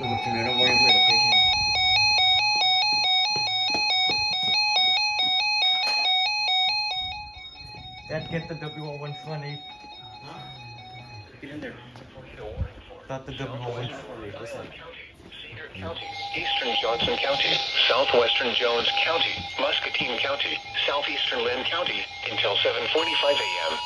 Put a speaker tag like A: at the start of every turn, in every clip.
A: So the tornado warnings location. Dad, get the W120.
B: Get in there.
A: Thought the W120 was like.
C: Cedar County, Eastern Johnson County, Southwestern Jones County, Muscatine County, Southeastern Lynn County, until 7:45 a.m.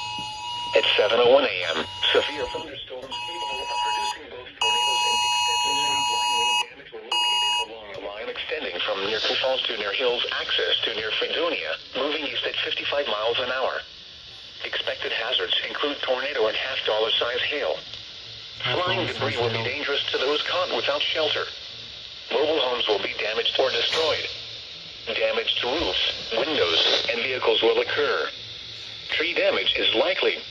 C: At 7:01 a.m., severe thunderstorms capable of producing both tornadoes and extensive straight-line wind damage were located along a line extending from near Sioux Falls to near Hills Access to near Fredonia, moving east at 55 miles an hour. Expected hazards include tornado and half-dollar-size hail. Flying debris will be dangerous to those caught without shelter. Mobile homes will be damaged or destroyed. Damage to roofs, windows, and vehicles will occur. Tree damage is likely.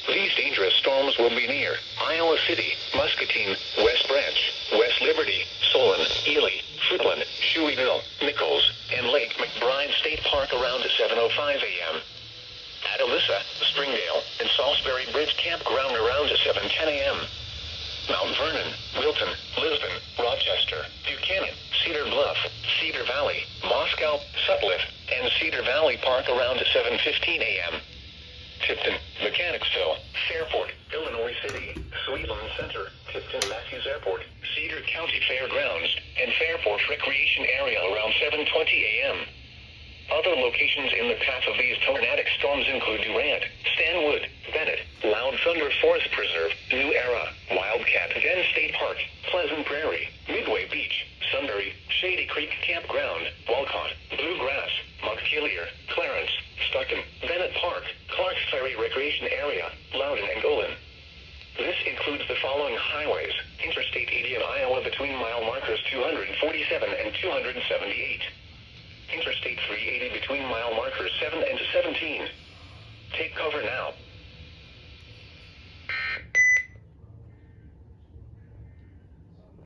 C: These dangerous storms will be near Iowa City, Muscatine, West Branch, West Liberty, Solon, Ely, Fruitland, Shoeyville, Nichols, and Lake McBride State Park around 7:05 a.m. At Alyssa, Springdale, and Salisbury Bridge Campground around 7:10 a.m. Mount Vernon, Wilton, Lisbon, Rochester, Buchanan, Cedar Bluff, Cedar Valley, Moscow, Sutliff, and Cedar Valley Park around 7:15 a.m. Tipton, Mechanicsville, Fairport, Illinois City, Sweetland Center, Tipton Matthews Airport, Cedar County Fairgrounds, and Fairport Recreation Area around 7:20 a.m. Other locations in the path of these tornadic storms include Durant, Stanwood, Bennett, Loud Thunder Forest Preserve, New Era, Wildcat Den State Park, Pleasant Prairie, Midway Beach, Sunbury, Shady Creek Campground, Walcott, Bluegrass, Montpelier, Clarence, Stockton, Bennett Park, Clarks Ferry Recreation Area, Loudon and Olin. This includes the following highways: Interstate 80 in Iowa between mile markers 247 and 278. Interstate 380 between mile markers 7 and 17. Take cover now.